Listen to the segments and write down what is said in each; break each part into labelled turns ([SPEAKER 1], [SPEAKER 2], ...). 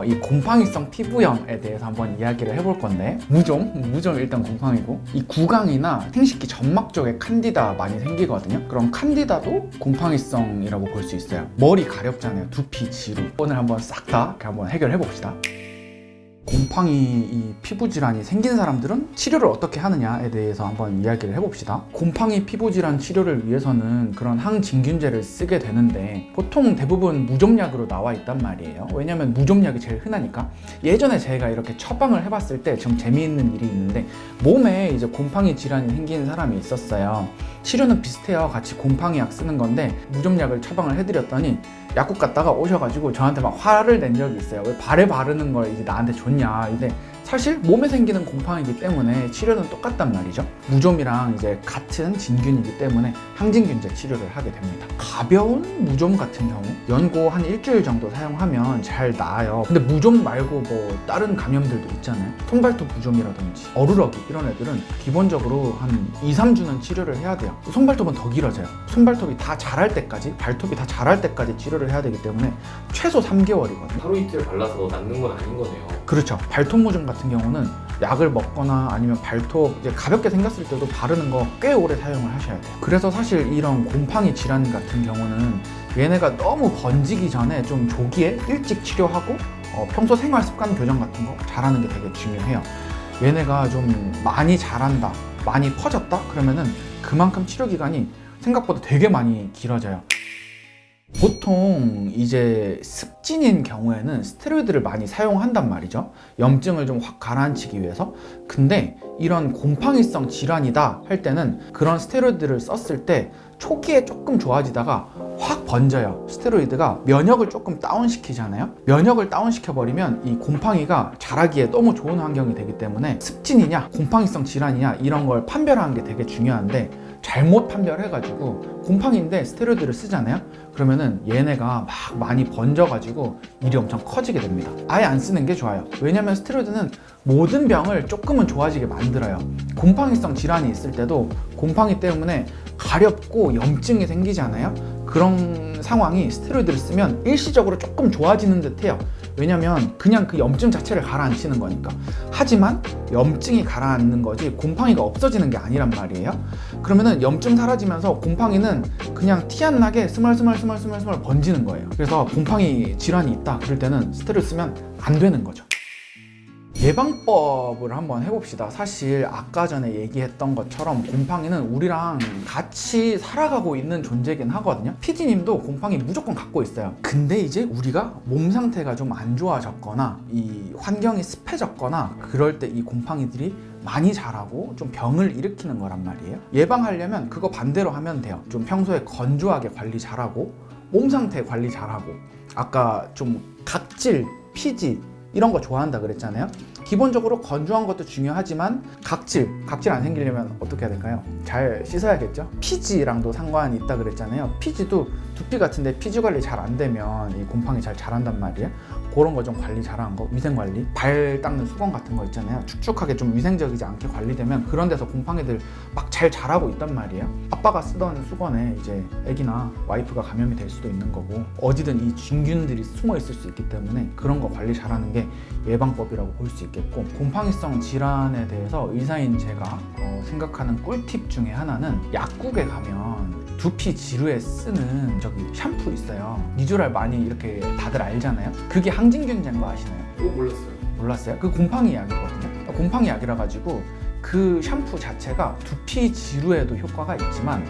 [SPEAKER 1] 이 곰팡이성 피부염에 대해서 한번 이야기를 해볼 건데, 무좀 일단 곰팡이고, 이 구강이나 생식기 점막 쪽에 칸디다 많이 생기거든요. 그럼 칸디다도 곰팡이성이라고 볼 수 있어요. 머리 가렵잖아요. 두피, 지루. 오늘 한번 싹 다 한번 해결해 봅시다. 곰팡이 이 피부 질환이 생긴 사람들은 치료를 어떻게 하느냐에 대해서 한번 이야기를 해봅시다. 곰팡이 피부 질환 치료를 위해서는 그런 항진균제를 쓰게 되는데 보통 대부분 무좀약으로 나와 있단 말이에요. 왜냐면 무좀약이 제일 흔하니까. 예전에 제가 이렇게 처방을 해봤을 때 좀 재미있는 일이 있는데, 몸에 이제 곰팡이 질환이 생긴 사람이 있었어요. 치료는 비슷해요. 같이 곰팡이 약 쓰는 건데 무좀약을 처방을 해드렸더니 약국 갔다가 오셔가지고 저한테 막 화를 낸 적이 있어요. 왜 발에 바르는 걸 이제 나한테 줬냐. 근데 사실 몸에 생기는 곰팡이기 때문에 치료는 똑같단 말이죠. 무좀이랑 이제 같은 진균이기 때문에 항진균제 치료를 하게 됩니다. 가벼운 무좀 같은 경우 연고 한 일주일 정도 사용하면 잘 나아요. 근데 무좀 말고 뭐 다른 감염들도 있잖아요. 손발톱 무좀이라든지 어루러기 이런 애들은 기본적으로 한 2-3주는 치료를 해야 돼요. 손발톱은 더 길어져요. 손발톱이 다 자랄 때까지, 발톱이 다 자랄 때까지 치료를 해야 되기 때문에 최소 3개월이거든요.
[SPEAKER 2] 하루 이틀 발라서 낫는 건 아닌 거네요.
[SPEAKER 1] 그렇죠. 발톱 무좀 같은 경우는 약을 먹거나 아니면 발톱 이제 가볍게 생겼을 때도 바르는 거 꽤 오래 사용을 하셔야 돼요. 그래서 사실 이런 곰팡이 질환 같은 경우는 얘네가 너무 번지기 전에 좀 조기에 일찍 치료하고 평소 생활 습관 교정 같은 거 잘하는 게 되게 중요해요. 얘네가 좀 많이 자란다, 많이 퍼졌다 그러면은 그만큼 치료 기간이 생각보다 되게 많이 길어져요. 보통 이제 습진인 경우에는 스테로이드를 많이 사용한단 말이죠. 염증을 좀 확 가라앉히기 위해서. 근데 이런 곰팡이성 질환이다 할 때는 그런 스테로이드를 썼을 때 초기에 조금 좋아지다가 확 번져요. 스테로이드가 면역을 조금 다운시키잖아요. 면역을 다운시켜버리면 이 곰팡이가 자라기에 너무 좋은 환경이 되기 때문에 습진이냐 곰팡이성 질환이냐 이런 걸 판별하는 게 되게 중요한데, 잘못 판별해가지고 곰팡이인데 스테로이드를 쓰잖아요. 그러면은 얘네가 막 많이 번져가지고 일이 엄청 커지게 됩니다. 아예 안 쓰는 게 좋아요. 왜냐면 스테로이드는 모든 병을 조금은 좋아지게 만들어요. 곰팡이성 질환이 있을 때도 곰팡이 때문에 가렵고 염증이 생기잖아요. 그런 상황이 스테로이드를 쓰면 일시적으로 조금 좋아지는 듯 해요. 왜냐면 그냥 그 염증 자체를 가라앉히는 거니까. 하지만 염증이 가라앉는 거지 곰팡이가 없어지는 게 아니란 말이에요. 그러면은 염증 사라지면서 곰팡이는 그냥 티 안 나게 스멀스멀 번지는 거예요. 그래서 곰팡이 질환이 있다 그럴 때는 스테로이드 쓰면 안 되는 거죠. 예방법을 한번 해봅시다. 사실 아까 전에 얘기했던 것처럼 곰팡이는 우리랑 같이 살아가고 있는 존재긴 하거든요. PD님도 곰팡이 무조건 갖고 있어요. 근데 이제 우리가 몸 상태가 좀 안 좋아졌거나 이 환경이 습해졌거나 그럴 때 이 곰팡이들이 많이 자라고 좀 병을 일으키는 거란 말이에요. 예방하려면 그거 반대로 하면 돼요. 좀 평소에 건조하게 관리 잘하고 몸 상태 관리 잘하고, 아까 좀 각질, 피지 이런 거 좋아한다 그랬잖아요. 기본적으로 건조한 것도 중요하지만 각질 안 생기려면 어떻게 해야 될까요? 잘 씻어야겠죠? 피지랑도 상관이 있다 그랬잖아요. 피지도 두피 같은데 피지 관리 잘 안 되면 이 곰팡이 잘 자란단 말이에요. 그런 거 좀 관리 잘하는 거, 위생 관리, 발 닦는 수건 같은 거 있잖아요. 축축하게 좀 위생적이지 않게 관리되면 그런 데서 곰팡이들 막 잘 자라고 있단 말이에요. 아빠가 쓰던 수건에 이제 애기나 와이프가 감염이 될 수도 있는 거고, 어디든 이 진균들이 숨어 있을 수 있기 때문에 그런 거 관리 잘하는 게 예방법이라고 볼 수 있겠고, 곰팡이성 질환에 대해서 의사인 제가 생각하는 꿀팁 중에 하나는, 약국에 가면 두피 지루에 쓰는 저기 샴푸 있어요. 니조랄 많이 이렇게 다들 알잖아요. 그게 항진균제인 거 아시나요?
[SPEAKER 2] 그거 몰랐어요.
[SPEAKER 1] 몰랐어요? 그 곰팡이 약이거든요. 곰팡이 약이라 가지고 그 샴푸 자체가 두피 지루에도 효과가 있지만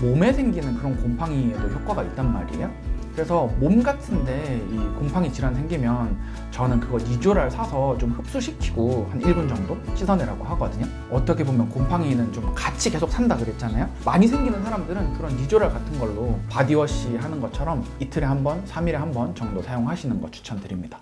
[SPEAKER 1] 몸에 생기는 그런 곰팡이에도 효과가 있단 말이에요. 그래서 몸 같은데 이 곰팡이 질환 생기면 저는 그거 니조랄 사서 좀 흡수시키고 한 1분 정도 씻어내라고 하거든요. 어떻게 보면 곰팡이는 좀 같이 계속 산다 그랬잖아요. 많이 생기는 사람들은 그런 니조랄 같은 걸로 바디워시 하는 것처럼 이틀에 한 번, 3일에 한 번 정도 사용하시는 거 추천드립니다.